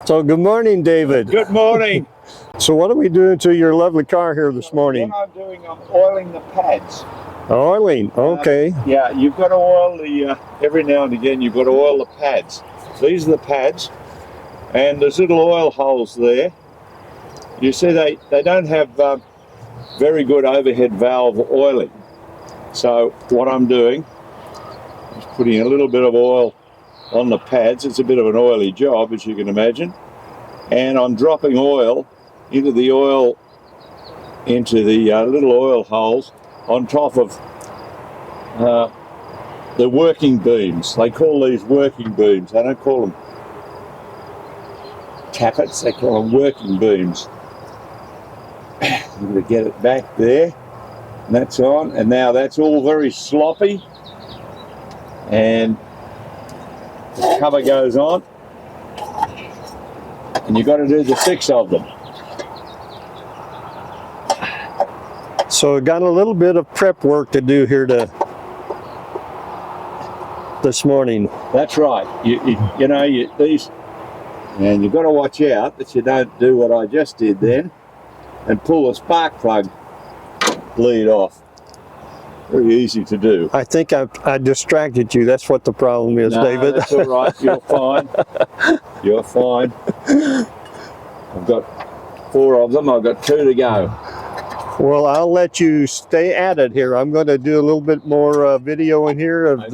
So good morning, David. Good morning. So what are we doing to your lovely car here this morning? What I'm doing, I'm oiling the pads. Oiling, okay. Yeah, you've got to oil the, every now and again you've got to oil the pads. These are the pads, and there's little oil holes there. You see they don't have very good overhead valve oiling. So what I'm doing is putting a little bit of oil on the pads. It's a bit of an oily job, as you can imagine. And I'm dropping oil into the little oil holes on top of the working beams. They call these working beams. They don't call them tappets, they call them working beams. I'm going to get it back there, and that's on, and now that's all very sloppy, and the cover goes on, and you've got to do the 6 of them. So we've got a little bit of prep work to do here this morning. That's right. You know, these, and you've got to watch out that you don't do what I just did then and pull the spark plug lead off. Very easy to do. I think I distracted you. That's what the problem is, no, David. That's all right. You're fine. You're fine. I've got 4 of them. I've got 2 to go. Well, I'll let you stay at it here. I'm going to do a little bit more video in here of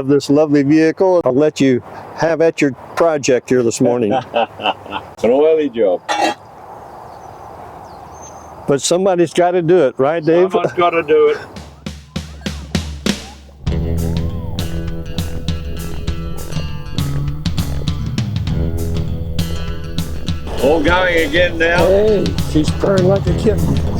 this lovely vehicle. I'll let you have at your project here this morning. It's an oily job. But somebody's got to do it, right, Dave? Someone's got to do it. All going again now. Hey, she's purring like a kitten.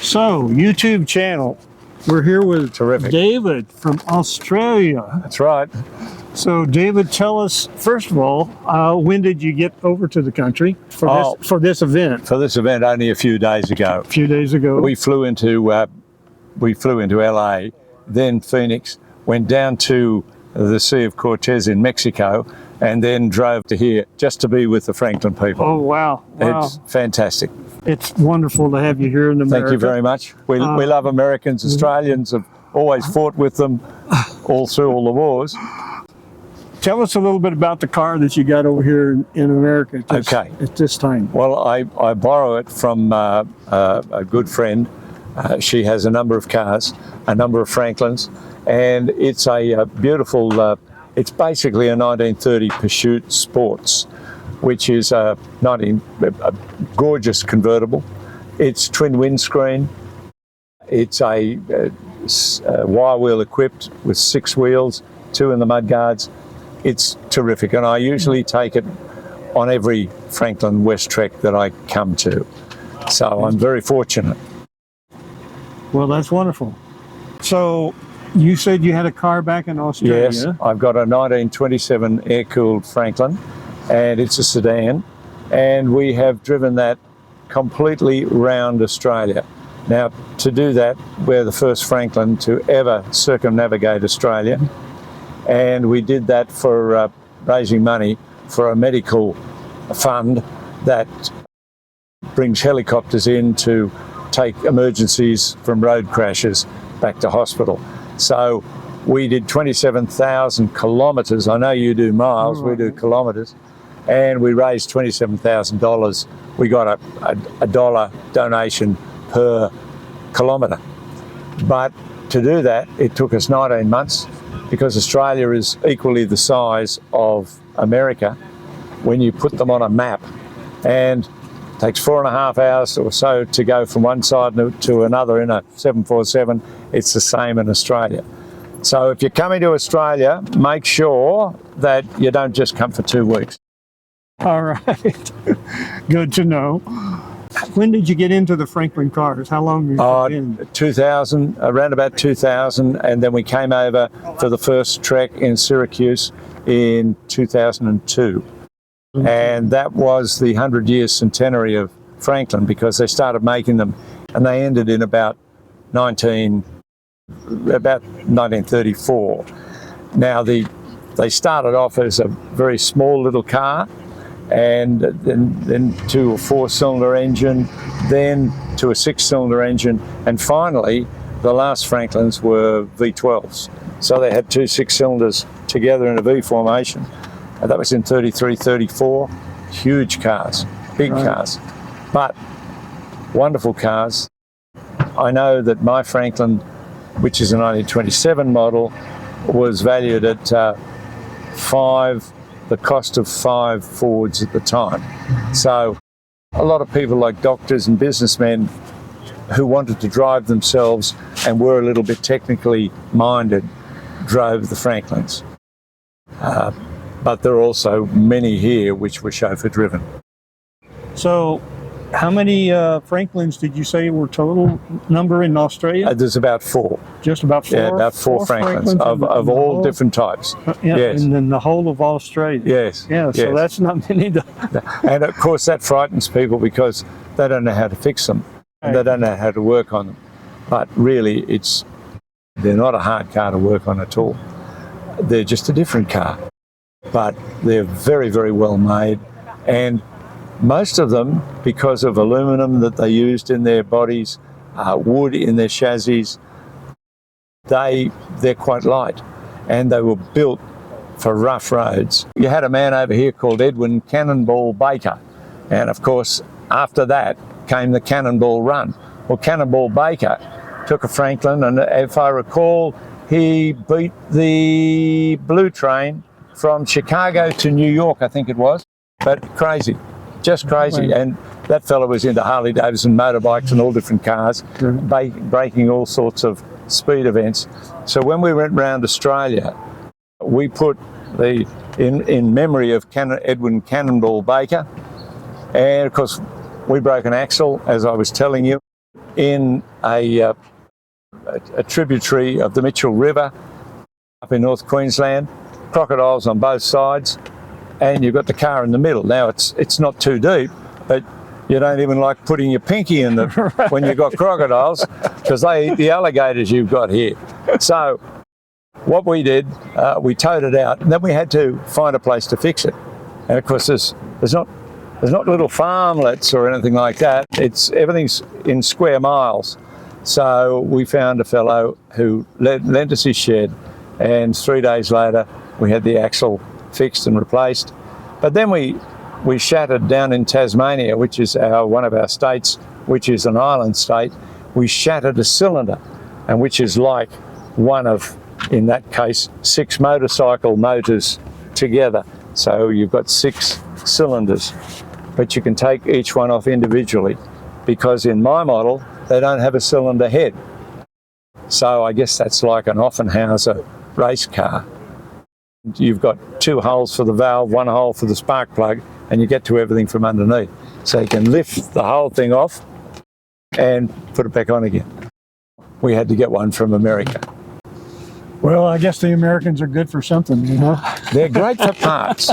So, YouTube channel. We're here with Terrific. David from Australia. That's right. So, David, tell us, first of all, when did you get over to the country for this event? For this event, only a few days ago. A few days ago. We flew into LA, then Phoenix, went down to the Sea of Cortez in Mexico, and then drove to here just to be with the Franklin people. Oh, wow. It's fantastic. It's wonderful to have you here in America. Thank you very much. We love Americans. Australians have always fought with them all through all the wars. Tell us a little bit about the car that you got over here in America at this time. Well, I borrow it from a good friend. She has a number of cars, a number of Franklins, and it's a beautiful, it's basically a 1930 Pursuit Sports, which is a gorgeous convertible. It's twin windscreen. It's a wire wheel equipped with 6 wheels, 2 in the mudguards. It's terrific, and I usually take it on every Franklin Westrek that I come to. So I'm very fortunate. Well, that's wonderful. So you said you had a car back in Australia? Yes, I've got a 1927 air-cooled Franklin, and it's a sedan, and we have driven that completely round Australia. Now, to do that, we're the first Franklin to ever circumnavigate Australia. And we did that for raising money for a medical fund that brings helicopters in to take emergencies from road crashes back to hospital. So we did 27,000 kilometres. I know you do miles, we do kilometres. And we raised $27,000. We got a dollar donation per kilometre. But to do that, it took us 19 months. Because Australia is equally the size of America when you put them on a map, and it takes 4.5 hours or so to go from one side to another in a 747. It's the same in Australia. So if you're coming to Australia, make sure that you don't just come for 2 weeks. All right. Good to know. When did you get into the Franklin cars? How long have you been? 2000, around about 2000, and then we came over for the first trek in Syracuse in 2002. And that was the 100-year centenary of Franklin, because they started making them, and they ended in about 1934. Now, they started off as a very small little car, and then to a 4-cylinder engine, then to a 6-cylinder engine, and finally the last Franklins were V12s. So they had 2 6-cylinders together in a V formation, and that was in 33, 34. Huge cars, big cars, but wonderful cars. I know that my Franklin, which is a 1927 model, was valued at the cost of 5 Fords at the time. So a lot of people, like doctors and businessmen who wanted to drive themselves and were a little bit technically minded, drove the Franklins. But there are also many here which were chauffeur driven. So how many Franklins did you say were total number in Australia? There's about 4. Just about 4? Yeah, about 4 Franklins of all different types. Yes. And then the whole of Australia. Yes. Yeah, so that's not many. And of course that frightens people because they don't know how to fix them. And they don't know how to work on them. But really, they're not a hard car to work on at all. They're just a different car. But they're very, very well made. And most of them, because of aluminum that they used in their bodies, wood in their chassis, they're quite light, and they were built for rough roads. You had a man over here called Edwin Cannonball Baker, and of course after that came the Cannonball Run. Well, Cannonball Baker took a Franklin, and if I recall, he beat the Blue Train from Chicago to New York, I think it was. But crazy, just crazy. And that fellow was into Harley Davidson motorbikes and all different cars, breaking all sorts of speed events. So when we went round Australia, we put in memory of Edwin Cannonball Baker, and of course we broke an axle, as I was telling you, in a tributary of the Mitchell River up in North Queensland, crocodiles on both sides, and you've got the car in the middle. Now it's not too deep, but you don't even like putting your pinky in the when you've got crocodiles, because they eat the alligators you've got here. So what we did, we towed it out, and then we had to find a place to fix it. And of course, there's not little farmlets or anything like that. Everything's in square miles. So we found a fellow who lent us his shed, and 3 days later we had the axle fixed and replaced. But then we shattered down in Tasmania, which is one of our states, which is an island state. We shattered a cylinder, and which is like one of, in that case, 6 motorcycle motors together. So you've got 6 cylinders, but you can take each one off individually, because in my model they don't have a cylinder head. So I guess that's like an Offenhauser race car. You've got 2 holes for the valve, 1 hole for the spark plug, and you get to everything from underneath. So you can lift the whole thing off and put it back on again. We had to get one from America. Well, I guess the Americans are good for something, you know? They're great for parts.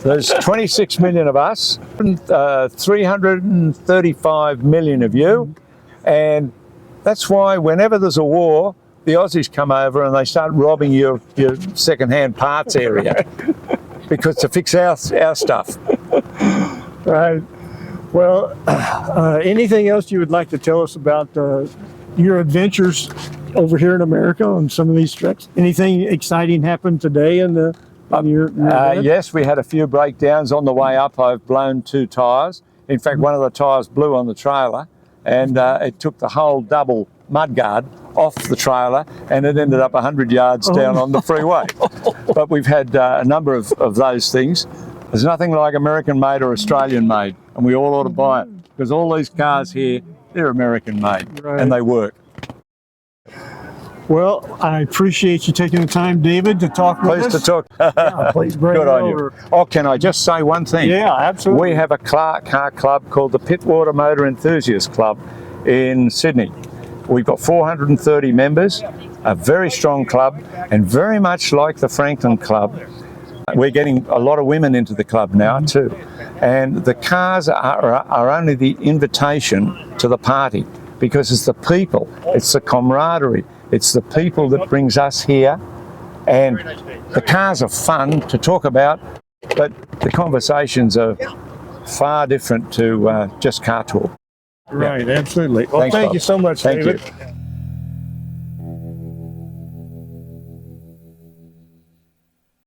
There's 26 million of us, 335 million of you, and that's why whenever there's a war, the Aussies come over and they start robbing your second-hand parts area, because to fix our stuff. Right. Well, anything else you would like to tell us about your adventures over here in America on some of these treks? Anything exciting happened today in your event? Yes, we had a few breakdowns on the way up. I've blown 2 tyres. In fact, one of the tyres blew on the trailer, and it took the whole double mudguard off the trailer, and it ended up 100 yards down on the freeway. But we've had a number of those things. There's nothing like American made or Australian made, and we all ought to buy it, because all these cars here, they're American made, Right. and they work. Well, I appreciate you taking the time, David, to talk with us. Pleased to talk. Yeah, please bring Good it on over. you. Oh, can I just say one thing? Yeah, absolutely. We have a car club called the Pittwater Motor Enthusiast Club in Sydney. We've got 430 members, a very strong club, and very much like the Franklin Club, we're getting a lot of women into the club now too. And the cars are only the invitation to the party, because it's the people, it's the camaraderie, it's the people that brings us here. And the cars are fun to talk about, but the conversations are far different to just car talk. Right, absolutely. Well, Thanks, thank Bob. you so much, Thank David. you.